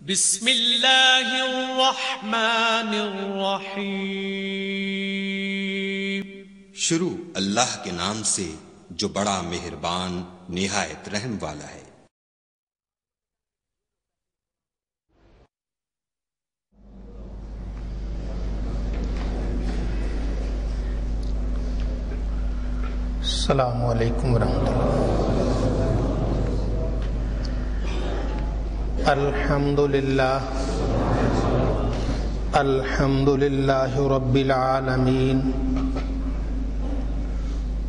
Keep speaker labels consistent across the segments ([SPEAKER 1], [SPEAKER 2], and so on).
[SPEAKER 1] بسم اللہ الرحمن الرحیم۔
[SPEAKER 2] شروع اللہ کے نام سے جو بڑا مہربان نہایت رحم والا ہے۔
[SPEAKER 3] السلام علیکم ورحمۃ اللہ۔ الحمد للہ رب العالمین،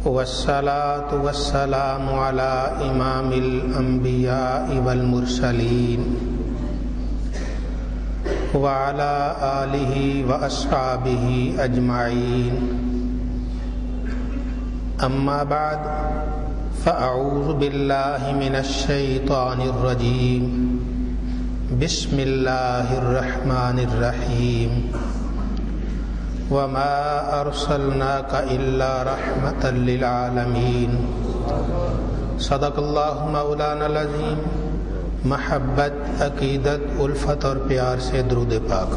[SPEAKER 3] والصلاة والسلام علی امام الانبیاء والمرسلین، وعلی آلہ واصحابہ اجمعین۔ اما بعد فاعوذ باللہ من الشیطان الرجیم، بسم اللہ الرحمن الرحیم۔ وما ارسلناک الا رحمۃ للعالمین۔ صدق اللہ مولانا العظیم۔ محبت، عقیدت، الفت اور پیار سے درود پاک۔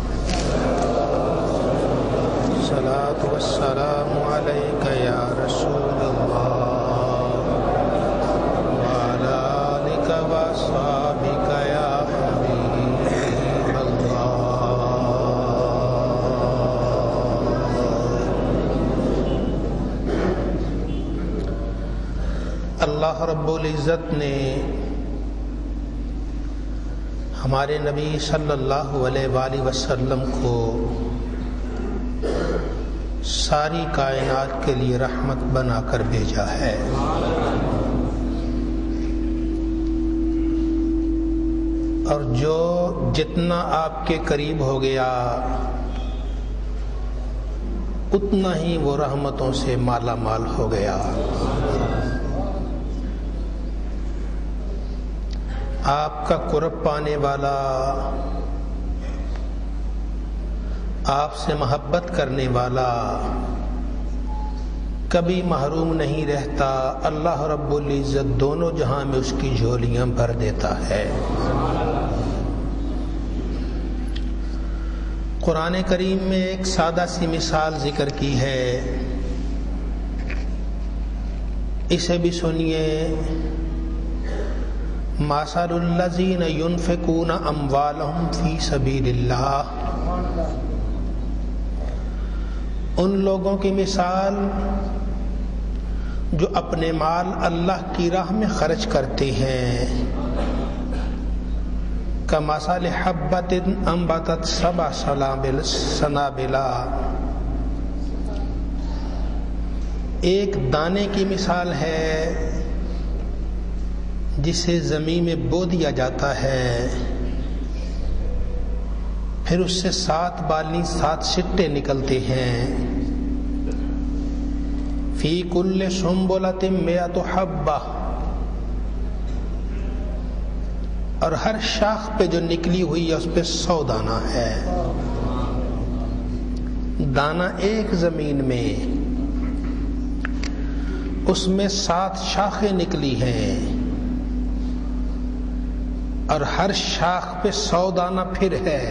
[SPEAKER 3] صلاۃ والسلام علیک یا رسول اللہ، وعلی آلک واصحابک یا حبیب اللہ۔ اللہ رب العزت نے ہمارے نبی صلی اللہ علیہ وآلہ وسلم کو ساری کائنات کے لیے رحمت بنا کر بھیجا ہے۔ اور جو جتنا آپ کے قریب ہو گیا اتنا ہی وہ رحمتوں سے مالا مال ہو گیا۔ آپ کا قرب پانے والا، آپ سے محبت کرنے والا کبھی محروم نہیں رہتا۔ اللہ رب العزت دونوں جہاں میں اس کی جھولیاں بھر دیتا ہے۔ قرآن کریم میں ایک سادہ سی مثال ذکر کی ہے، اسے بھی سنیے۔ مثل الذین ينفقون اموالهم فی سبیل اللہ، ان لوگوں کی مثال جو اپنے مال اللہ کی راہ میں خرچ کرتے ہیں، کمثل حبۃ انبتت سبع سنابل، ایک دانے کی مثال ہے جسے زمین میں بو دیا جاتا ہے، پھر اس سے 7 بالی 7 سٹے نکلتے ہیں۔ فی کل سنبلۃ مئۃ حبۃ، اور ہر شاخ پہ جو نکلی ہوئی ہے اس پہ 100 دانہ ہے۔ دانہ ایک زمین میں، اس میں 7 شاخیں نکلی ہیں، اور ہر شاخ پہ 100 دانہ پھر ہے۔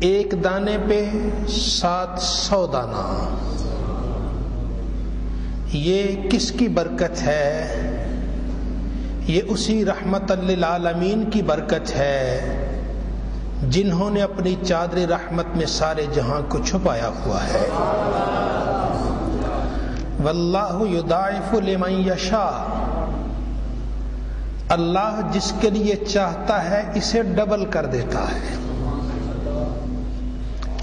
[SPEAKER 3] ایک دانے پہ 700 دانہ۔ یہ کس کی برکت ہے؟ یہ اسی رحمت للعالمین کی برکت ہے جنہوں نے اپنی چادر رحمت میں سارے جہاں کو چھپایا ہوا ہے۔ واللہ یضاعف لمن یشاء، اللہ جس کے لیے چاہتا ہے اسے ڈبل کر دیتا ہے،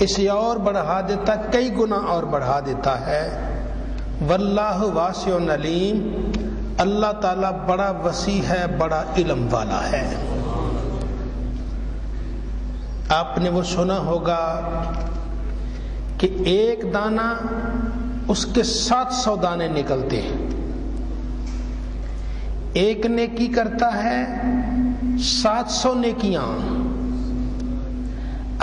[SPEAKER 3] اسے اور بڑھا دیتا، کئی گنا اور بڑھا دیتا ہے۔ واللہ واسع علیم، اللہ تعالیٰ بڑا وسیع ہے، بڑا علم والا ہے۔ آپ نے وہ سنا ہوگا کہ ایک دانہ اس کے 700 دانے نکلتے ہیں۔ ایک نیکی کرتا ہے 700 نیکیاں،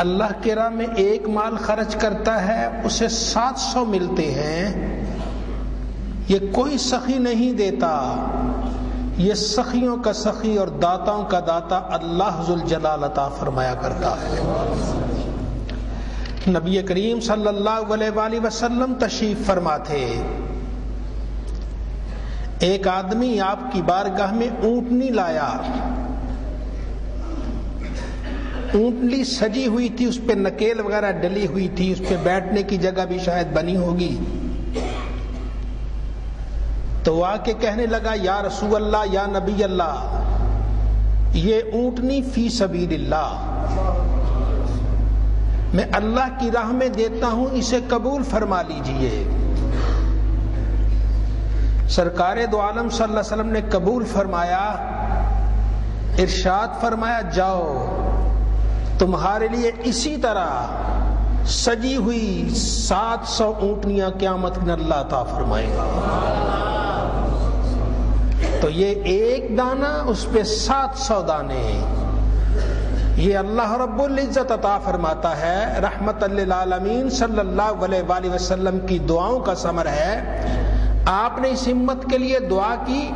[SPEAKER 3] اللہ کے راہ میں ایک مال خرچ کرتا ہے اسے 700 ملتے ہیں۔ یہ کوئی سخی نہیں دیتا، یہ سخیوں کا سخی اور داتاؤں کا داتا اللہ ذوالجلال عطا فرمایا کرتا ہے۔ نبی کریم صلی اللہ علیہ وآلہ وسلم تشریف فرما تھے، ایک آدمی آپ کی بارگاہ میں اونٹنی لایا، اونٹنی سجی ہوئی تھی، اس پہ نکیل وغیرہ ڈلی ہوئی تھی، اس پہ بیٹھنے کی جگہ بھی شاید بنی ہوگی۔ تو وہ آ کے کہنے لگا یا رسول اللہ، یا نبی اللہ، یہ اونٹنی فی سبیل اللہ، میں اللہ کی راہ میں دیتا ہوں، اسے قبول فرما لیجئے۔ سرکار دو عالم صلی اللہ علیہ وسلم نے قبول فرمایا، ارشاد فرمایا جاؤ تمہارے لیے اسی طرح سجی ہوئی 700 اونٹنیاں قیامت میں اللہ عطا فرمائے گا۔ تو یہ ایک دانہ، اس پہ 700 دانے، یہ اللہ رب العزت عطا فرماتا ہے، رحمت للعالمین صلی اللہ علیہ وآلہ وسلم کی دعاؤں کا ثمر ہے۔ آپ نے اس ہمت کے لیے دعا کی،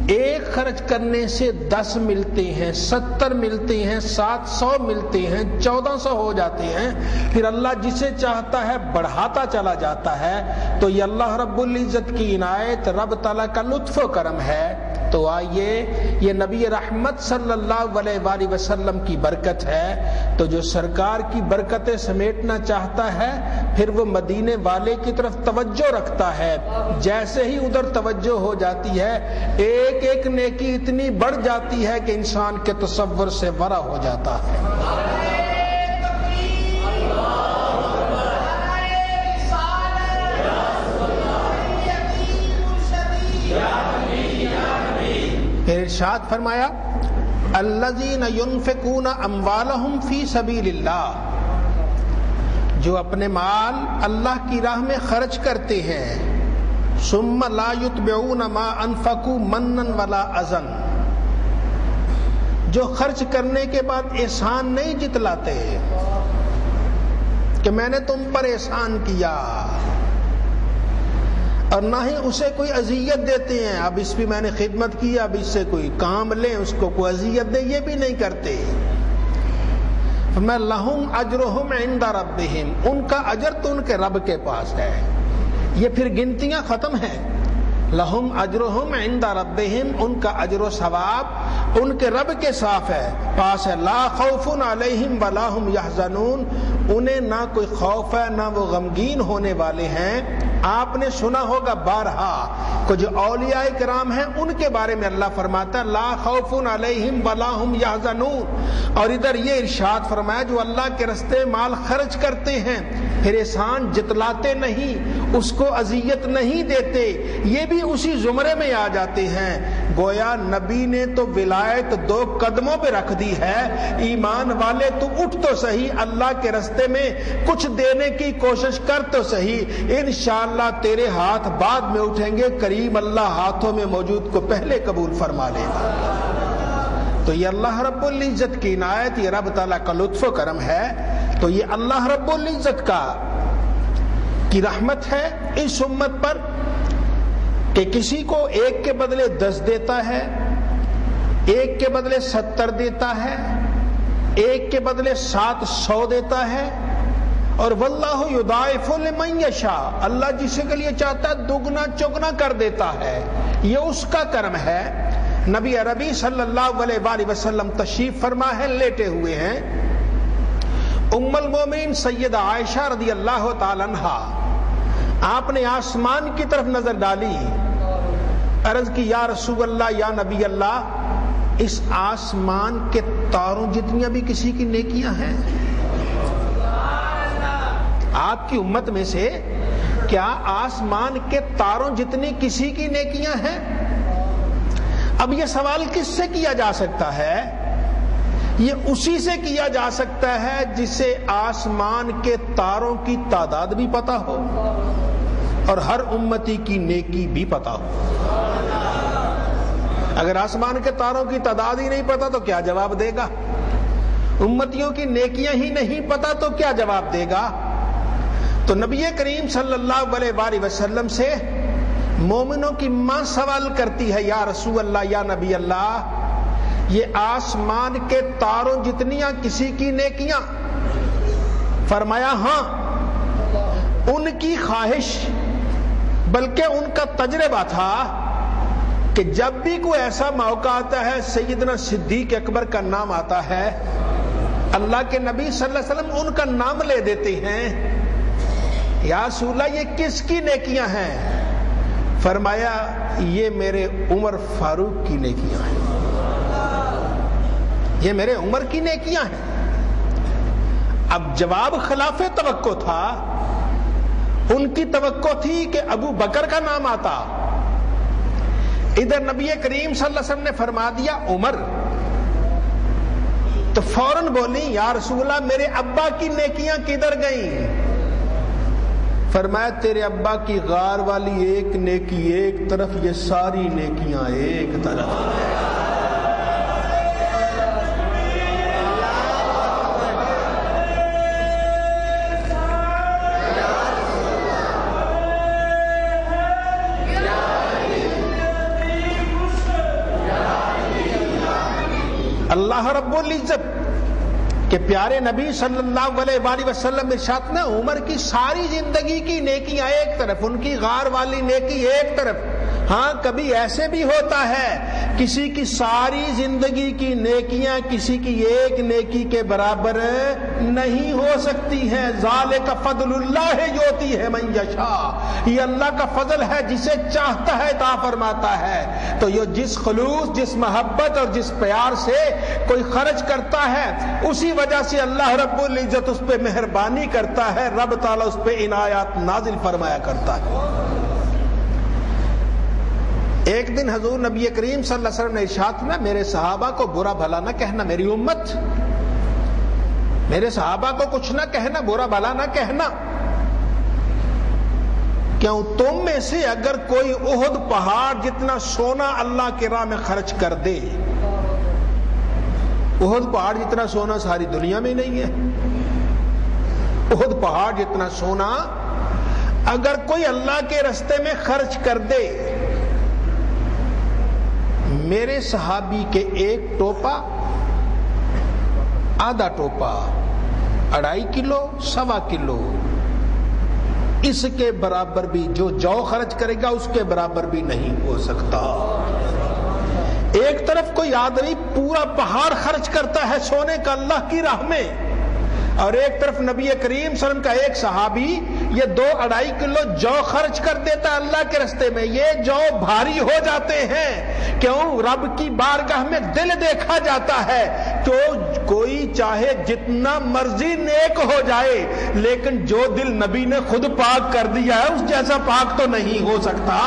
[SPEAKER 3] ایک خرچ کرنے سے 10 ملتے ہیں، 70 ملتے ہیں، 700 ملتے ہیں، 1400 ہو جاتے ہیں، پھر اللہ جسے چاہتا ہے بڑھاتا چلا جاتا ہے۔ تو یہ اللہ رب العزت کی عنایت، رب تعالیٰ کا لطف و کرم ہے۔ تو آئیے، یہ نبی رحمت صلی اللہ علیہ وآلہ وسلم کی برکت ہے۔ تو جو سرکار کی برکتیں سمیٹنا چاہتا ہے، پھر وہ مدینے والے کی طرف توجہ رکھتا ہے، جیسے ہی ادھر توجہ ہو جاتی ہے، ایک ایک نیکی اتنی بڑھ جاتی ہے کہ انسان کے تصور سے ورا ہو جاتا ہے۔ ارشاد فرمایا الذین ينفقون اموالهم فی سبیل اللہ، جو اپنے مال اللہ کی راہ میں خرچ کرتے ہیں، ثم لا يتبعون ما انفقوا منا ولا اذى، جو خرچ کرنے کے بعد احسان نہیں جتلاتے کہ میں نے تم پر احسان کیا، اور نہ ہی اسے کوئی اذیت دیتے ہیں، اب اس پہ میں نے خدمت کی، اب اس سے کوئی کام لیں، اس کو کوئی اذیت دے، یہ بھی نہیں کرتے۔ فرمایا لہم اجرہم عند ربہم، ان کا اجر تو ان کے رب کے پاس ہے۔ یہ پھر گنتیاں ختم ہیں، لہم اجرہم عند ربہم، ان کا اجر و ثواب ان کے رب کے پاس ہے۔ لا خوف علیہم ولا ہم یحزنون، انہیں نہ کوئی خوف ہے نہ وہ غمگین ہونے والے ہیں۔ آپ نے سنا ہوگا بارہا کہ جو اولیاء کرام ہیں ان کے بارے میں اللہ فرماتا ہے لا خوف علیہم ولا ہم یحزنون، اور ادھر یہ ارشاد فرمایا جو اللہ کے راستے مال خرچ کرتے ہیں، پھر احسان جتلاتے نہیں، اس کو اذیت نہیں دیتے، یہ بھی اسی زمرے میں آ جاتے ہیں۔ گویا نبی نے تو ولایت 2 قدموں پہ رکھ دی ہے، ایمان والے تو اٹھ تو صحیح، اللہ کے راستے میں کچھ دینے کی کوشش کر تو صحیح، انشاءاللہ تیرے ہاتھ بعد میں اٹھیں گے، کریم اللہ ہاتھوں میں موجود کو پہلے قبول فرما لے گا۔ تو یہ اللہ رب العزت کی عنایت، یہ رب تعالیٰ کا لطف و کرم ہے۔ تو یہ اللہ رب العزت کی رحمت ہے اس امت پر کہ کسی کو 1 کے بدلے 10 دیتا ہے، 1 کے بدلے 70 دیتا ہے، 1 کے بدلے 700 دیتا ہے، اور واللہ یضاعف لمن یشاء، اللہ جسے کے لیے چاہتا ہے دگنا چگنا کر دیتا ہے، یہ اس کا کرم ہے۔ نبی عربی صلی اللہ علیہ وآلہ وسلم تشریف فرما ہے، لیٹے ہوئے ہیں، ام المومنین سیدہ عائشہ رضی اللہ تعالی عنہا، آپ نے آسمان کی طرف نظر ڈالی، عرض کی یا رسول اللہ، یا نبی اللہ، اس آسمان کے تاروں جتنی بھی کسی کی نیکیاں ہیں؟ آپ کی امت میں سے کیا آسمان کے تاروں جتنی کسی کی نیکیاں ہیں؟ اب یہ سوال کس سے کیا جا سکتا ہے؟ یہ اسی سے کیا جا سکتا ہے جسے آسمان کے تاروں کی تعداد بھی پتہ ہو اور ہر امتی کی نیکی بھی پتہ ہو۔ اگر آسمان کے تاروں کی تعداد ہی نہیں پتہ تو کیا جواب دے گا؟ امتیوں کی نیکیاں ہی نہیں پتہ تو کیا جواب دے گا؟ تو نبی کریم صلی اللہ علیہ وآلہ وسلم سے مومنوں کی ماں سوال کرتی ہے یا رسول اللہ یا نبی اللہ یہ آسمان کے تاروں جتنیاں کسی کی نیکیاں؟ فرمایا ہاں، ان کی خواہش بلکہ ان کا تجربہ تھا کہ جب بھی کوئی ایسا موقع آتا ہے سیدنا صدیق اکبر کا نام آتا ہے، اللہ کے نبی صلی اللہ علیہ وسلم ان کا نام لے دیتے ہیں، یا رسول اللہ یہ کس کی نیکیاں ہیں؟ فرمایا یہ میرے عمر فاروق کی نیکیاں ہیں، یہ میرے عمر کی نیکیاں ہیں۔ اب جواب خلاف توقع تھا، ان کی توقع تھی کہ ابو بکر کا نام آتا، ادھر نبی کریم صلی اللہ علیہ وسلم نے فرما دیا عمر، تو فوراً بولی یا رسول اللہ میرے ابا کی نیکیاں کدھر گئیں؟ فرمایا تیرے ابا کی غار والی ایک نیکی ایک طرف، یہ ساری نیکیاں ایک طرف۔ اللہ رب العزت کہ پیارے نبی صلی اللہ علیہ وآلہ وسلم ارشاد نے عمر کی ساری زندگی کی نیکیاں ایک طرف، ان کی غار والی نیکی ایک طرف۔ ہاں کبھی ایسے بھی ہوتا ہے کسی کی ساری زندگی کی نیکیاں کسی کی ایک نیکی کے برابر نہیں ہو سکتی ہیں۔ ذالک فضل اللہ یؤتی ہے من یشاء، یہ اللہ کا فضل ہے جسے چاہتا ہے عطا فرماتا ہے۔ تو یہ جس خلوص، جس محبت اور جس پیار سے کوئی خرچ کرتا ہے اسی وجہ سے اللہ رب العزت اس پہ مہربانی کرتا ہے، رب تعالیٰ اس پہ عنایات نازل فرمایا کرتا ہے۔ ایک دن حضور نبی کریم صلی اللہ علیہ وسلم نے ارشاد فرمایا میرے صحابہ کو برا بھلا نہ کہنا، میری امت میرے صحابہ کو کچھ نہ کہنا، برا بھلا نہ کہنا، کیوں تم میں سے اگر کوئی احد پہاڑ جتنا سونا اللہ کی راہ میں خرچ کر دے، احد پہاڑ جتنا سونا ساری دنیا میں نہیں ہے، احد پہاڑ جتنا سونا اگر کوئی اللہ کے راستے میں خرچ کر دے، میرے صحابی کے ایک ٹوپا، آدھا ٹوپا، 2.5 کلو، 1.25 کلو، اس کے برابر بھی جو خرچ کرے گا اس کے برابر بھی نہیں ہو سکتا۔ ایک طرف کوئی آدمی پورا پہاڑ خرچ کرتا ہے سونے کا اللہ کی راہ میں، اور ایک طرف نبی کریم صلی اللہ علیہ وسلم کا ایک صحابی یہ 2.5 کلو جو خرچ کر دیتا ہے اللہ کے راستے میں، یہ جو بھاری ہو جاتے ہیں، کیوں رب کی بارگاہ میں دل دیکھا جاتا ہے، تو کوئی چاہے جتنا مرضی نیک ہو جائے لیکن جو دل نبی نے خود پاک کر دیا ہے اس جیسا پاک تو نہیں ہو سکتا۔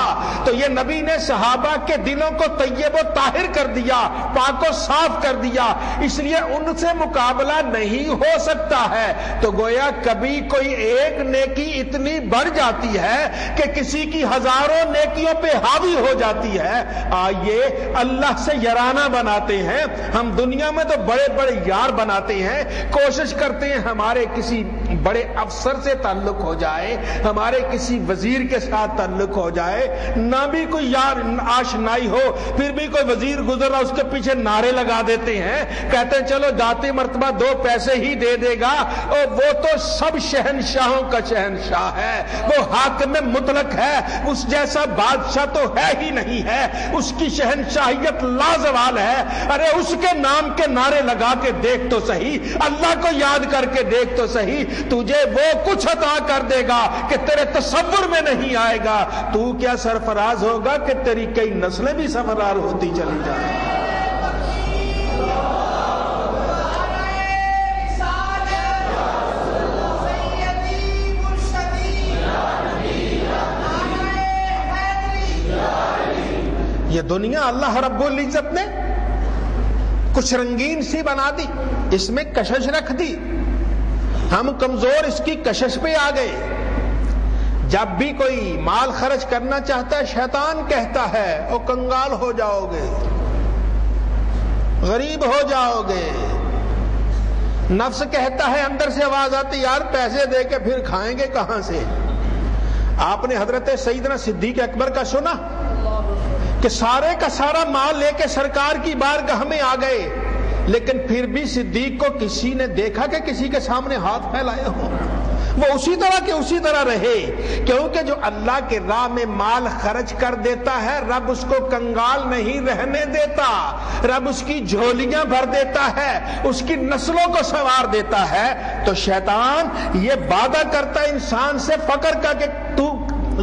[SPEAKER 3] تو یہ نبی نے صحابہ کے دلوں کو طیب و طاہر کر دیا، پاک و صاف کر دیا، اس لیے ان سے مقابلہ نہیں ہو سکتا ہے۔ تو گویا کبھی کوئی ایک نیکی اتنی بڑھ جاتی ہے کہ کسی کی ہزاروں نیکیوں پہ حاوی ہو جاتی ہے۔ آئیے اللہ سے یارانہ بناتے ہیں، ہم دنیا میں تو بڑے بڑے یار بناتے ہیں، کوشش کرتے ہیں ہمارے کسی بڑے افسر سے تعلق ہو جائے، ہمارے کسی وزیر کے ساتھ تعلق ہو جائے، نہ بھی کوئی یار آشنائی ہو پھر بھی کوئی وزیر گزر رہا اس کے پیچھے نعرے لگا دیتے ہیں، کہتے ہیں چلو جاتے مرتبہ 2 پیسے ہی دے دے گا، اور وہ تو سب شہنشاہوں کا شہنشاہ ہے، وہ حاکم مطلق ہے، اس جیسا بادشاہ تو ہے ہی نہیں ہے، اس کی شہنشاہیت لازوال ہے۔ ارے اس کے نام کے نعرے لگا کے دیکھ تو صحیح، اللہ کو یاد کر کے دیکھ تو صحیح، تجھے وہ کچھ عطا کر دے گا کہ تیرے تصور میں نہیں آئے گا۔ تو کیا سرفراز ہوگا کہ تیری کئی نسلیں بھی سرفراز ہوتی چلی جائیں۔ یہ دنیا اللہ رب العزت نے کچھ رنگین سی بنا دی، اس میں کشش رکھ دی، ہم کمزور اس کی کشش پہ آ گئے۔ جب بھی کوئی مال خرچ کرنا چاہتا ہے شیطان کہتا ہے او کنگال ہو جاؤ گے، غریب ہو جاؤ گے، نفس کہتا ہے، اندر سے آواز آتی یار پیسے دے کے پھر کھائیں گے کہاں سے، آپ نے حضرت سیدنا صدیق اکبر کا سنا کہ سارے کا سارا مال لے کے سرکار کی بارگاہ میں آ گئے، لیکن پھر بھی صدیق کو کسی نے دیکھا کہ کسی کے سامنے ہاتھ پھیلائے ہوں؟ وہ اسی طرح کے اسی طرح رہے، کیونکہ جو اللہ کے راہ میں مال خرچ کر دیتا ہے رب اس کو کنگال نہیں رہنے دیتا، رب اس کی جھولیاں بھر دیتا ہے، اس کی نسلوں کو سنوار دیتا ہے۔ تو شیطان یہ وعدہ کرتا ہے انسان سے فقر کا کہ تو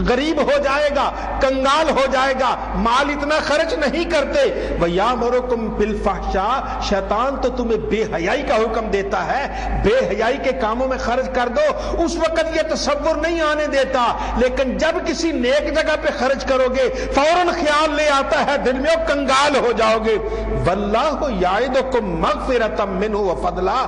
[SPEAKER 3] غریب ہو جائے گا، کنگال ہو جائے گا، مال اتنا خرچ نہیں کرتے۔ وَيَأْمُرُكُمْ بِالْفَحْشَاءِ، شیطان تو تمہیں بے حیائی کا حکم دیتا ہے، بے حیائی کے کاموں میں خرچ کر دو۔ اس وقت یہ تصور نہیں آنے دیتا، لیکن جب کسی نیک جگہ پہ خرچ کرو گے فوراً خیال لے آتا ہے دل میں، کنگال ہو جاؤ گے۔ وَاللَّهُ يَعِدُكُمْ مَغْفِرَةً مِّنْهُ وَفَضْلًا،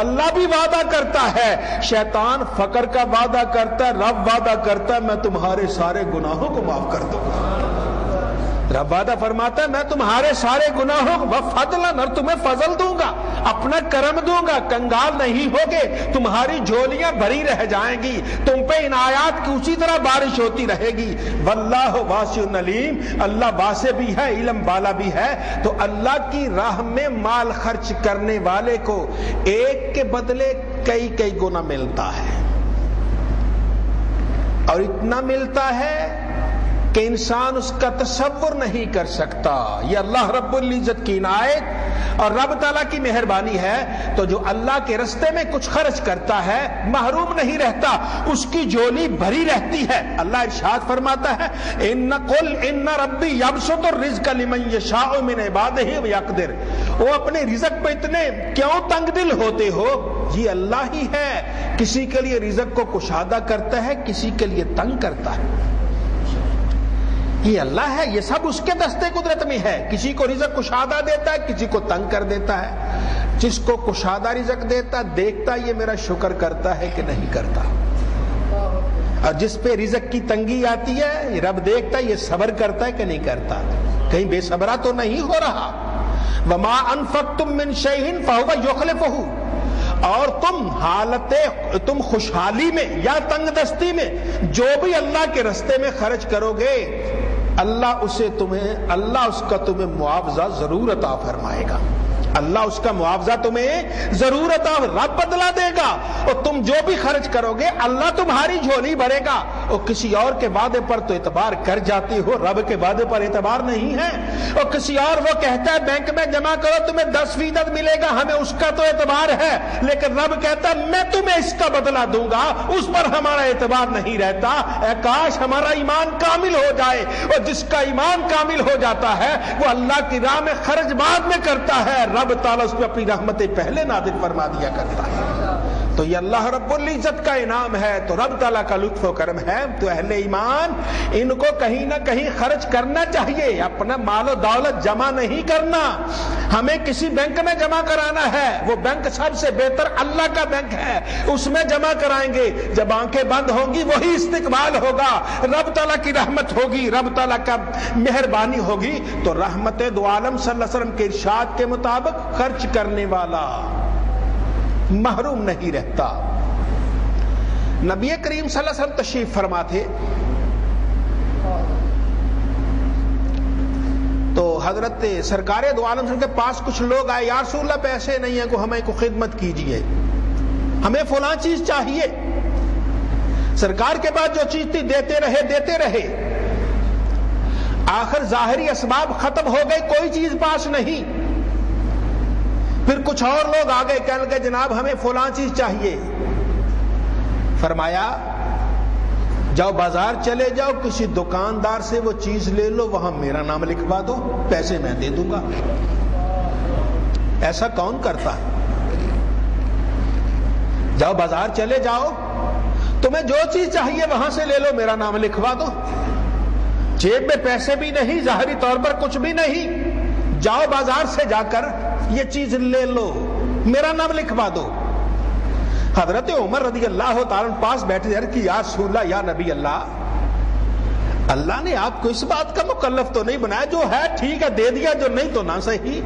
[SPEAKER 3] اللہ بھی وعدہ کرتا ہے، شیطان فقر کا وعدہ کرتا ہے، رب وعدہ کرتا ہے میں تمہارے سارے گناہوں کو معاف کر دوں گا۔ رب وعدہ فرماتا ہے میں تمہارے سارے گناہوں کو وفضلاً، اور تمہیں فضل دوں گا، اپنا کرم دوں گا، کنگال نہیں ہوگے، تمہاری جھولیاں بھری رہ جائیں گی، تم پہ عنایات کی اسی طرح بارش ہوتی رہے گی۔ واللہ واسع علیم، اللہ واسع بھی ہے، علم والا بھی ہے۔ تو اللہ کی راہ میں مال خرچ کرنے والے کو ایک کے بدلے کئی کئی گنا ملتا ہے، اور اتنا ملتا ہے کہ انسان اس کا تصور نہیں کر سکتا۔ یہ اللہ رب العزت کی عنایت اور رب تعالیٰ کی مہربانی ہے۔ تو جو اللہ کے رستے میں کچھ خرچ کرتا ہے محروم نہیں رہتا، اس کی جھولی بھری رہتی ہے۔ اللہ ارشاد فرماتا ہے قُلْ إِنَّ رَبِّي يَبْسُطُ الرِّزْقَ لِمَن يَشَاءُ مِنْ عِبَادِهِ وَيَقْدِرُ۔ وہ اپنے رزق پہ اتنے کیوں تنگ دل ہوتے ہو؟ یہ اللہ ہی ہے، کسی کے لیے رزق کو کشادہ کرتا ہے، کسی کے لیے تنگ کرتا ہے۔ یہ اللہ ہے، یہ سب اس کے دستے قدرت میں ہے، کسی کو رزق کشادہ دیتا ہے، کسی کو تنگ کر دیتا ہے۔ جس کو کشادہ رزق دیتا دیکھتا یہ میرا شکر کرتا ہے کہ نہیں کرتا، اور جس پہ رزق کی تنگی آتی ہے رب دیکھتا یہ صبر کرتا ہے کہ نہیں کرتا، کہیں بے صبرا تو نہیں ہو رہا۔ وما انفقتم من شیء فهو یخلفہ، اور تم خوشحالی میں یا تنگ دستی میں جو بھی اللہ کے رستے میں خرچ کرو گے اللہ اس کا تمہیں معاوضہ ضرور عطا فرمائے گا، اللہ اس کا معاوضہ تمہیں ضرور عطا، رب بدلا دے گا۔ اور تم جو بھی خرچ کرو گے اللہ تمہاری جھولی بھرے گا۔ اور کسی اور کے وعدے پر تو اعتبار کر جاتی ہو، رب کے وعدے پر اعتبار نہیں ہے۔ اور کسی اور وہ کہتا ہے بینک میں جمع کرو تمہیں 10% ملے گا، ہمیں اس کا تو اعتبار ہے، لیکن رب کہتا ہے میں تمہیں اس کا بدلہ دوں گا، اس پر ہمارا اعتبار نہیں رہتا۔ اے کاش ہمارا ایمان کامل ہو جائے، اور جس کا ایمان کامل ہو جاتا ہے وہ اللہ کی راہ میں خرچ بعد میں کرتا ہے، رب تعالیٰ اس پہ اپنی رحمتیں پہلے نازل فرما دیا کرتا ہے۔ تو یہ اللہ رب العزت کا انعام ہے، تو رب تعالیٰ کا لطف و کرم ہے۔ تو اہل ایمان ان کو کہیں نہ کہیں خرچ کرنا چاہیے، اپنا مال و دولت جمع نہیں کرنا، ہمیں کسی بینک میں جمع کرانا ہے، وہ بینک سب سے بہتر اللہ کا بینک ہے، اس میں جمع کرائیں گے، جب آنکھیں بند ہوں گی وہی استقبال ہوگا، رب تعالیٰ کی رحمت ہوگی، رب تعالیٰ کا مہربانی ہوگی۔ تو رحمت دو عالم صلی اللہ علیہ وسلم کے ارشاد کے مطابق خرچ کرنے والا محروم نہیں رہتا۔ نبی کریم صلی اللہ علیہ وسلم تشریف فرما تھے، تو حضرت سرکار دو عالم کے پاس کچھ لوگ آئے، یا رسول اللہ پیسے نہیں ہیں، ہمیں کو خدمت کیجئے، ہمیں فلاں چیز چاہیے۔ سرکار کے بعد جو چیز تھی دیتے رہے، آخر ظاہری اسباب ختم ہو گئے، کوئی چیز پاس نہیں۔ پھر کچھ اور لوگ آگے کہنے لگے جناب ہمیں فلاں چیز چاہیے۔ فرمایا جاؤ بازار چلے جاؤ، کسی دکاندار سے وہ چیز لے لو، وہاں میرا نام لکھوا دو، پیسے میں دے دوں گا۔ ایسا کون کرتا ہے؟ جاؤ بازار چلے جاؤ، تمہیں جو چیز چاہیے وہاں سے لے لو، میرا نام لکھوا دو، جیب میں پیسے بھی نہیں، ظاہری طور پر کچھ بھی نہیں، جاؤ بازار سے جا کر یہ چیز لے لو، میرا نام لکھوا دو۔ حضرت عمر رضی اللہ تعالیٰ پاس بیٹھے عرض کی یا رسول اللہ، یا نبی اللہ، اللہ نے آپ کو اس بات کا مکلف تو نہیں بنایا، جو ہے ٹھیک ہے دے دیا، جو نہیں تو نہ صحیح،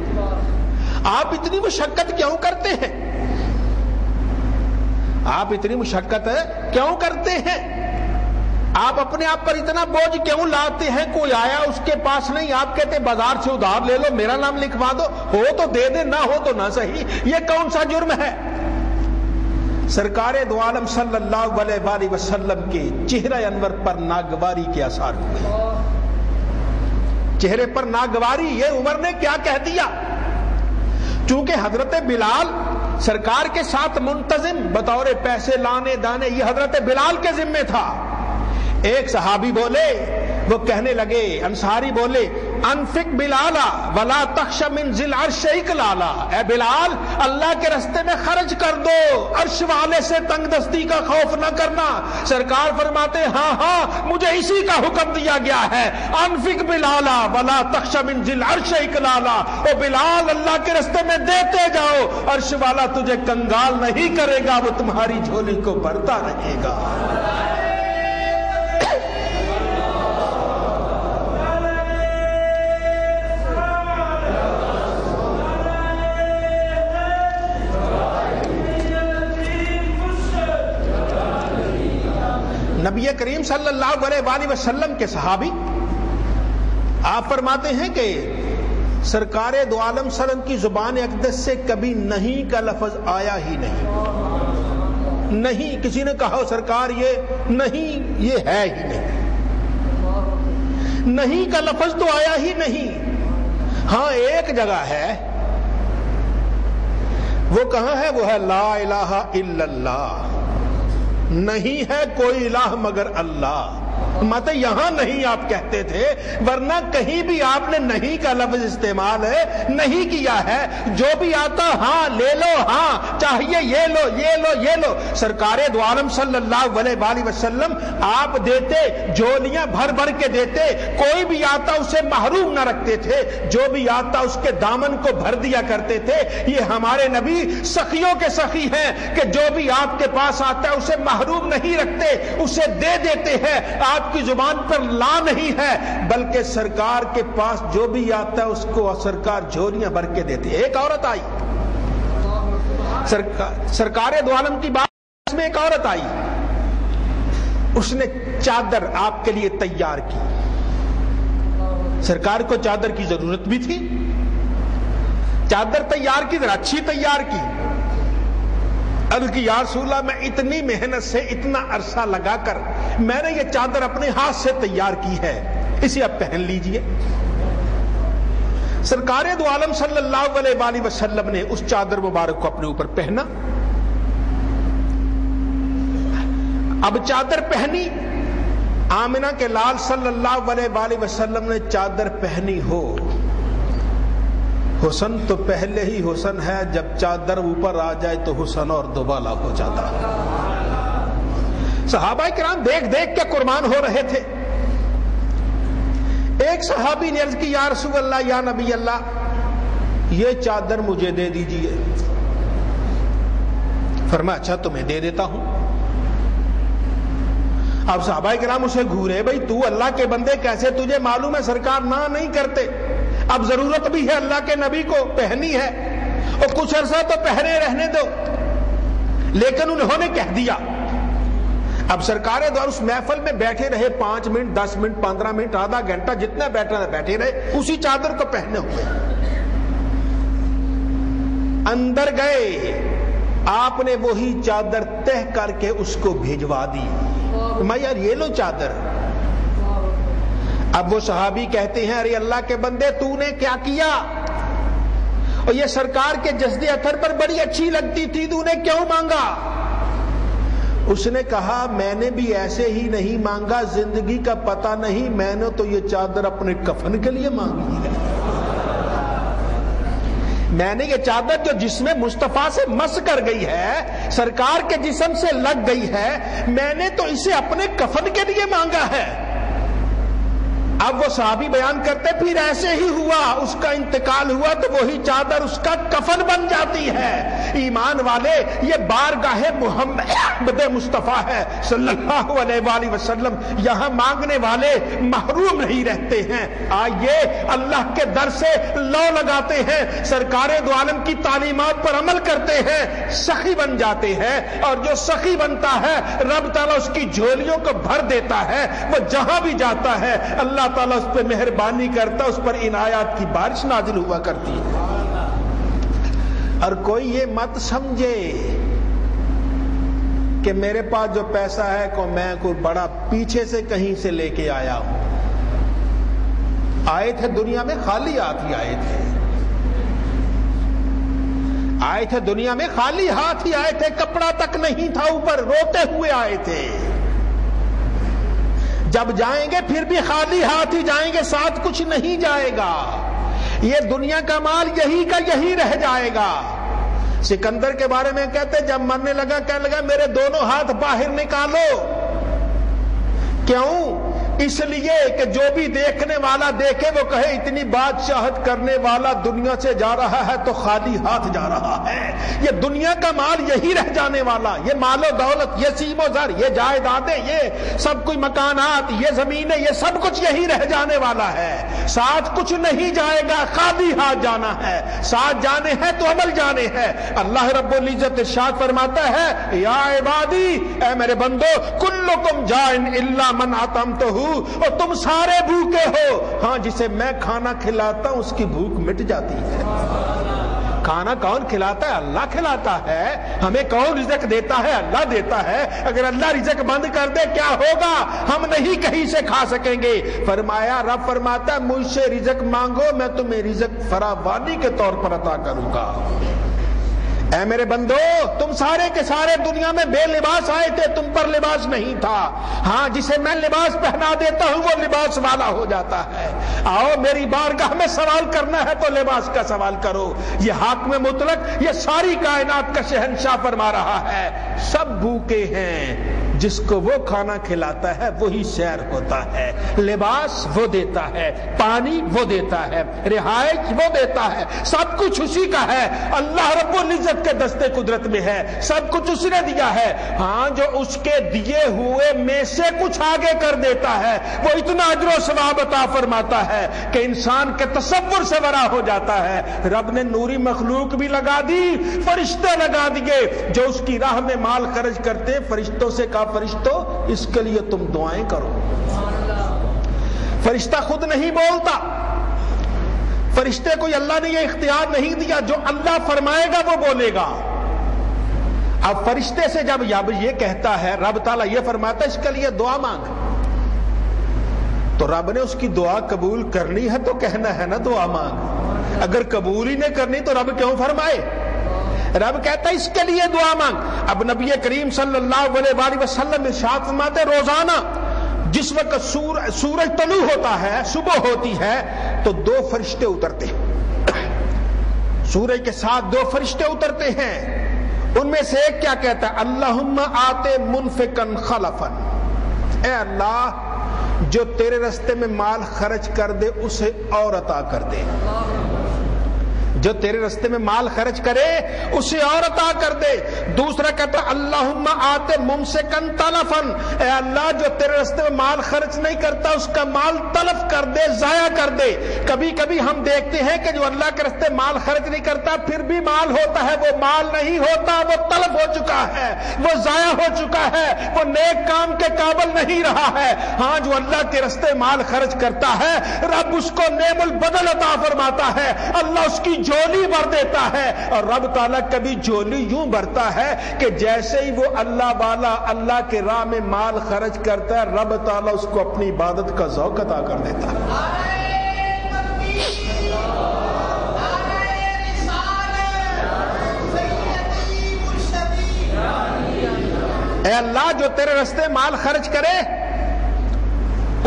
[SPEAKER 3] آپ اتنی مشقت کیوں کرتے ہیں؟ آپ اتنی مشقت کیوں کرتے ہیں؟ آپ اپنے آپ پر اتنا بوجھ کیوں لاتے ہیں؟ کوئی آیا اس کے پاس نہیں، آپ کہتے بازار سے ادھار لے لو، میرا نام لکھوا دو، ہو تو دے دے، نہ ہو تو نہ صحیح، یہ کون سا جرم ہے؟ سرکار دو عالم صلی اللہ علیہ وآلہ وسلم کے چہرہ انور پر ناگواری کے آثار ہوئے، چہرے پر ناگواری۔ یہ عمر نے کیا کہہ دیا؟ چونکہ حضرت بلال سرکار کے ساتھ منتظم بطور پیسے لانے دانے، یہ حضرت بلال کے ذمے تھا۔ ایک صحابی بولے، وہ کہنے لگے، انصاری بولے، انفق بلالا ولا تخش من ذی العرش اکلالا، اے بلال اللہ کے راستے میں خرچ کر دو، عرش والے سے تنگ دستی کا خوف نہ کرنا۔ سرکار فرماتے ہاں ہاں مجھے اسی کا حکم دیا گیا ہے، انفق بلالا ولا تخش من ذی العرش اکلالا، او بلال اللہ کے راستے میں دیتے جاؤ، عرش والا تجھے کنگال نہیں کرے گا، وہ تمہاری جھولی کو بھرتا رہے گا۔ نبی کریم صلی اللہ علیہ وآلہ وسلم کے صحابی آپ فرماتے ہیں کہ سرکار دو عالم صلی اللہ علیہ وسلم کی زبان اقدس سے کبھی نہیں کا لفظ آیا ہی نہیں۔ نہیں، کسی نے کہا سرکار یہ نہیں، یہ ہے ہی نہیں، نہیں کا لفظ تو آیا ہی نہیں۔ ہاں ایک جگہ ہے، وہ کہاں ہے؟ وہ ہے لا الہ الا اللہ، نہیں ہے کوئی الہ مگر اللہ۔ مت یہاں نہیں آپ کہتے تھے، ورنہ کہیں بھی آپ نے نہیں کا لفظ استعمال ہے نہیں کیا ہے۔ جو بھی آتا ہاں لے لو، ہاں چاہیے یہ لو یہ لو یہ لو۔ سرکار دو عالم صلی اللہ علیہ وآلہ وسلم آپ دیتے، جولیاں بھر بھر کے دیتے، کوئی بھی آتا اسے محروم نہ رکھتے تھے، جو بھی آتا اس کے دامن کو بھر دیا کرتے تھے۔ یہ ہمارے نبی سخیوں کے سخی ہیں کہ جو بھی آپ کے پاس آتا ہے اسے محروم نہیں رکھتے، اسے دے دیتے ہیں۔ آپ کی زبان پر لا نہیں ہے، بلکہ سرکار کے پاس جو بھی آتا ہے اس کو سرکار جھولیاں بھر کے دیتے۔ ایک عورت آئی، سرکار دو عالم کی بات میں ایک عورت آئی، اس نے چادر آپ کے لیے تیار کی۔ سرکار کو چادر کی ضرورت بھی تھی، چادر تیار کی، ذرا اچھی تیار کی۔ عرض کی یا رسول اللہ میں اتنی محنت سے اتنا عرصہ لگا کر میں نے یہ چادر اپنے ہاتھ سے تیار کی ہے، اسے اب پہن لیجئے۔ سرکار دو عالم صلی اللہ علیہ وآلہ وسلم نے اس چادر مبارک کو اپنے اوپر پہنا۔ اب چادر پہنی، آمنہ کے لال صلی اللہ علیہ وآلہ وسلم نے چادر پہنی ہو، حسن تو پہلے ہی حسن ہے، جب چادر اوپر آ جائے تو حسن اور دوبالا ہو جاتا ہے۔ صحابہ کرام دیکھ دیکھ کے قربان ہو رہے تھے۔ ایک صحابی نے عرض کی یا رسول اللہ یا نبی اللہ یہ چادر مجھے دے دیجئے۔ فرمایا اچھا تمہیں دے دیتا ہوں۔ اب صحابہ کرام اسے گھورے، بھائی تو اللہ کے بندے کیسے تجھے معلوم ہے سرکار نہ نہیں کرتے، اب ضرورت بھی ہے اللہ کے نبی کو پہنی ہے، اور کچھ عرصہ تو پہنے رہنے دو۔ لیکن انہوں نے کہہ دیا۔ اب سرکار دور اس محفل میں بیٹھے رہے 5 منٹ 10 منٹ 15 منٹ آدھا گھنٹہ، جتنا بیٹھنا بیٹھے رہے اسی چادر کو پہنے ہوئے۔ اندر گئے، آپ نے وہی چادر تہ کر کے اس کو بھیجوا دی۔ میں یار یہ لو چادر۔ اب وہ صحابی کہتے ہیں ارے اللہ کے بندے تو نے کیا کیا؟ اور یہ سرکار کے جسد اثر پر بڑی اچھی لگتی تھی، تو نے کیوں مانگا؟ اس نے کہا میں نے بھی ایسے ہی نہیں مانگا، زندگی کا پتہ نہیں، میں نے تو یہ چادر اپنے کفن کے لیے مانگی ہے۔ میں نے یہ چادر جو جسم مصطفیٰ سے مس کر گئی ہے، سرکار کے جسم سے لگ گئی ہے، میں نے تو اسے اپنے کفن کے لیے مانگا ہے۔ اب وہ صحابی بیان کرتے پھر ایسے ہی ہوا، اس کا انتقال ہوا تو وہی چادر اس کا کفن بن جاتی ہے۔ ایمان والے، یہ بارگاہ محمد مصطفیٰ ہے صلی اللہ علیہ وآلہ وسلم، یہاں مانگنے والے محروم نہیں رہتے ہیں۔ آئیے اللہ کے در سے لو لگاتے ہیں، سرکار دو عالم کی تعلیمات پر عمل کرتے ہیں، سخی بن جاتے ہیں، اور جو سخی بنتا ہے رب تعالیٰ اس کی جھولیوں کو بھر دیتا ہے، وہ جہاں بھی جاتا ہے اللہ تعالیٰ اس پہ مہربانی کرتا، اس پر عنایات کی بارش نازل ہوا کرتی ہے۔ اور کوئی یہ مت سمجھے کہ میرے پاس جو پیسہ ہے کو میں کوئی بڑا پیچھے سے کہیں سے لے کے آیا ہوں۔ آئے تھے دنیا میں خالی ہاتھ ہی آئے تھے، آئے تھے دنیا میں خالی ہاتھ ہی آئے تھے، کپڑا تک نہیں تھا اوپر، روتے ہوئے آئے تھے۔ جب جائیں گے پھر بھی خالی ہاتھ ہی جائیں گے، ساتھ کچھ نہیں جائے گا۔ یہ دنیا کا مال یہی کا یہی رہ جائے گا۔ سکندر کے بارے میں کہتے جب مرنے لگا کہنے لگا میرے دونوں ہاتھ باہر نکالو۔ کیوں؟ اس لیے کہ جو بھی دیکھنے والا دیکھے وہ کہے اتنی بادشاہت کرنے والا دنیا سے جا رہا ہے تو خالی ہاتھ جا رہا ہے۔ یہ دنیا کا مال یہی رہ جانے والا، یہ مال و دولت، یہ سیم و زر، یہ جائیدادیں، یہ سب کچھ مکانات، یہ زمینیں، یہ سب کچھ یہی رہ جانے والا ہے۔ ساتھ کچھ نہیں جائے گا، خالی ہاتھ جانا ہے۔ ساتھ جانے ہیں تو عمل جانے ہیں۔ اللہ رب العزت ارشاد فرماتا ہے یا عبادی، اے میرے بندو، کلکم جائن الا من اطعمتہ، اور تم سارے بھوکے ہو، ہاں جسے میں کھانا کھلاتا ہوں اس کی بھوک مٹ جاتی ہے۔ کھانا کون کھلاتا ہے؟ اللہ کھلاتا ہے۔ ہمیں کون رزق دیتا ہے؟ اللہ دیتا ہے۔ اگر اللہ رزق بند کر دے کیا ہوگا؟ ہم نہیں کہیں سے کھا سکیں گے۔ فرمایا، رب فرماتا ہے مجھ سے رزق مانگو میں تمہیں رزق فراوانی کے طور پر عطا کروں گا۔ اے میرے بندو، تم سارے کے سارے دنیا میں بے لباس آئے تھے، تم پر لباس نہیں تھا۔ ہاں جسے میں لباس پہنا دیتا ہوں وہ لباس والا ہو جاتا ہے۔ آؤ میری بارگاہ میں سوال کرنا ہے تو لباس کا سوال کرو۔ یہ حاکم مطلق، یہ ساری کائنات کا شہنشاہ فرما رہا ہے سب بھوکے ہیں، جس کو وہ کھانا کھلاتا ہے وہی سیر ہوتا ہے۔ لباس وہ دیتا ہے، پانی وہ دیتا ہے، رہائش وہ دیتا ہے، سب کچھ اسی کا ہے۔ اللہ رب العزت کے دستے قدرت میں ہے، سب کچھ اس نے دیا ہے۔ ہاں جو اس کے دیے ہوئے میں سے کچھ آگے کر دیتا ہے وہ اتنا اجر و ثواب عطا فرماتا ہے کہ انسان کے تصور سے ورا ہو جاتا ہے۔ رب نے نوری مخلوق بھی لگا دی، فرشتے لگا دیے جو اس کی راہ میں مال خرچ کرتے۔ فرشتوں سے کہا فرشتوں اس کے لیے تم دعائیں کرو۔ فرشتہ خود نہیں بولتا، فرشتے کو اللہ نے یہ اختیار نہیں دیا، جو اللہ فرمائے گا وہ بولے گا۔ اب فرشتے سے جب یہ کہتا ہے، رب تعالیٰ یہ فرماتا ہے اس کے لیے دعا مانگ، تو رب نے اس کی دعا قبول کرنی ہے تو کہنا ہے نا دعا مانگ۔ اگر قبول ہی نہیں کرنی تو رب کیوں فرمائے؟ رب کہتا ہے اس کے لیے دعا مانگ۔ اب نبی کریم صلی اللہ علیہ وآلہ وسلم ارشاد فرماتے روزانہ جس وقت سورج طلوع ہوتا ہے، صبح ہوتی ہے، تو دو فرشتے اترتے ہیں، سورج کے ساتھ دو فرشتے اترتے ہیں۔ ان میں سے ایک کیا کہتا ہے؟ اللہم آتے منفقن خلفن، اے اللہ جو تیرے رستے میں مال خرچ کر دے اسے اور عطا کر دے، جو تیرے رستے میں مال خرچ کرے اسے اور عطا کر دے۔ دوسرا کہتا اللہم آتے ممسکن تلفن، اے اللہ جو تیرے رستے میں مال خرچ نہیں کرتا اس کا مال تلف کر دے، ضائع کر دے۔ کبھی کبھی ہم دیکھتے ہیں کہ جو اللہ کے رستے مال خرچ نہیں کرتا پھر بھی مال ہوتا ہے، وہ مال نہیں ہوتا، وہ تلف ہو چکا ہے، وہ ضائع ہو چکا ہے، وہ نیک کام کے قابل نہیں رہا ہے۔ ہاں جو اللہ کے رستے مال خرچ کرتا ہے رب اس کو نعم البدل عطا فرماتا ہے، اللہ اس کی جھولی بھر دیتا ہے۔ اور رب تعالیٰ کبھی جھولی یوں بھرتا ہے کہ جیسے ہی وہ اللہ والا اللہ کے راہ میں مال خرچ کرتا ہے رب تعالیٰ اس کو اپنی عبادت کا ذوق عطا کر دیتا ہے۔ اے اللہ جو تیرے رستے مال خرچ کرے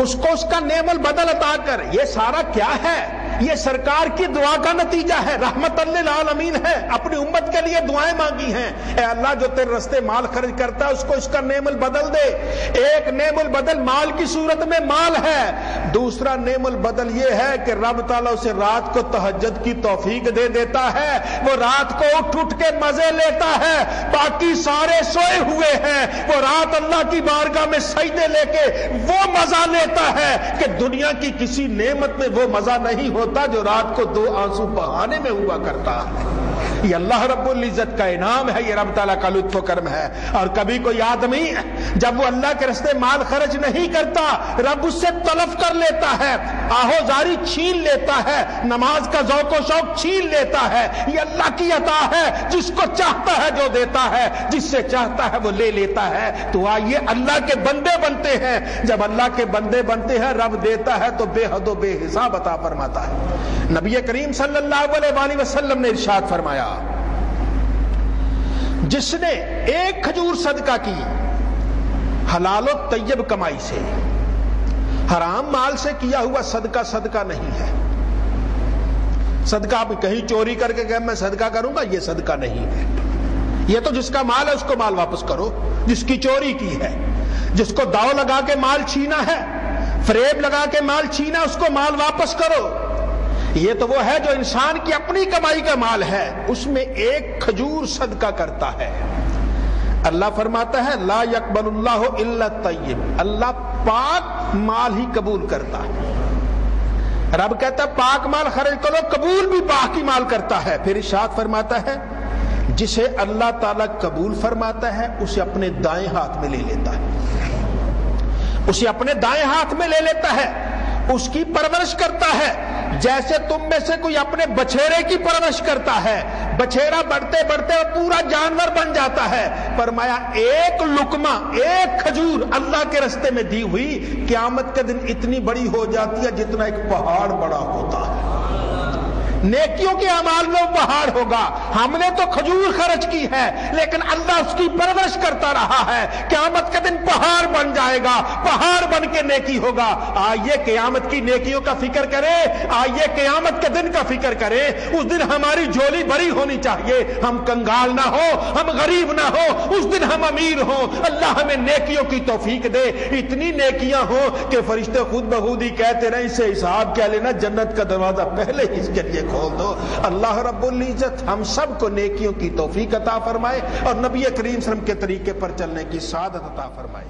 [SPEAKER 3] اس کو اس کا نعم البدل عطا کر۔ یہ سارا کیا ہے؟ یہ سرکار کی دعا کا نتیجہ ہے، رحمت للعالمین ہے، اپنی امت کے لیے دعائیں مانگی ہیں، اے اللہ جو تیرے راستے مال خرچ کرتا ہے اس کو اس کا نعم البدل دے۔ ایک نعم البدل مال کی صورت میں مال ہے، دوسرا نعم البدل یہ ہے کہ رب تعالیٰ اسے رات کو تہجد کی توفیق دے دیتا ہے، وہ رات کو اٹھ کے مزے لیتا ہے، باقی سارے سوئے ہوئے ہیں، وہ رات اللہ کی بارگاہ میں سجدے لے کے وہ مزہ لیتا ہے کہ دنیا کی کسی نعمت میں وہ مزہ نہیں ہوتا جو رات کو 2 آنسو بہانے میں ہوا کرتا ہے۔ یہ اللہ رب العزت کا انعام ہے، یہ رب تعالیٰ کا لطف و کرم ہے۔ اور کبھی کوئی آدمی جب وہ اللہ کے راستے مال خرچ نہیں کرتا، رب اس سے طلب کر لیتا ہے، آہوزاری چھین لیتا ہے، نماز کا ذوق و شوق چھین لیتا ہے۔ یہ اللہ کی عطا ہے، جس کو چاہتا ہے جو دیتا ہے، جس سے چاہتا ہے وہ لے لیتا ہے۔ تو آئیے اللہ کے بندے بنتے ہیں، جب اللہ کے بندے بنتے ہیں رب دیتا ہے تو بے حد و بے حساب عطا فرماتا ہے۔ نبی کریم صلی اللہ علیہ وآلہ وسلم نے ارشاد فرمایا، جس نے ایک کھجور صدقہ کی حلال و طیب کمائی سے، حرام مال سے کیا ہوا صدقہ صدقہ نہیں ہے۔ صدقہ آپ کہیں چوری کر کے کہ میں صدقہ کروں گا، یہ صدقہ نہیں ہے۔ یہ تو جس کا مال ہے اس کو مال واپس کرو، جس کی چوری کی ہے، جس کو داؤ لگا کے مال چھینا ہے، فریب لگا کے مال چھینا، اس کو مال واپس کرو۔ یہ تو وہ ہے جو انسان کی اپنی کمائی کا مال ہے، اس میں ایک کھجور صدقہ کرتا ہے۔ اللہ فرماتا ہے لا یقبل اللہ الا الطیب، اللہ پاک مال ہی قبول کرتا ہے۔ رب کہتا ہے پاک مال خرچ کرو، قبول بھی پاک ہی مال کرتا ہے۔ پھر ارشاد فرماتا ہے جسے اللہ تعالیٰ قبول فرماتا ہے اسے اپنے دائیں ہاتھ میں لے لیتا ہے، اسے اپنے دائیں ہاتھ میں لے لیتا ہے، اس کی پرورش کرتا ہے جیسے تم میں سے کوئی اپنے بچھیرے کی پرورش کرتا ہے۔ بچھیرا بڑھتے بڑھتے پورا جانور بن جاتا ہے۔ فرمایا ایک لقمہ، ایک کھجور اللہ کے راستے میں دی ہوئی قیامت کے دن اتنی بڑی ہو جاتی ہے جتنا ایک پہاڑ بڑا ہوتا ہے۔ نیکیوں کے اعمال میں وہ پہاڑ ہوگا۔ ہم نے تو کھجور خرچ کی ہے لیکن اللہ اس کی پرورش کرتا رہا ہے، قیامت کے دن پہاڑ بن جائے گا، پہاڑ بن کے نیکی ہوگا۔ آئیے قیامت کی نیکیوں کا فکر کریں، آئیے قیامت کے دن کا فکر کریں۔ اس دن ہماری جھولی بھری ہونی چاہیے، ہم کنگال نہ ہو، ہم غریب نہ ہو، اس دن ہم امیر ہوں۔ اللہ ہمیں نیکیوں کی توفیق دے، اتنی نیکیاں ہوں کہ فرشتے خود بخود ہی کہتے رہیں اسے حساب کیا لینا، جنت کا دروازہ پہلے ہی اس کے لیے کھول دو۔ اللہ رب العزت ہم سب کو نیکیوں کی توفیق عطا فرمائے اور نبی کریم صلی اللہ علیہ وسلم کے طریقے پر چلنے کی سعادت عطا فرمائے۔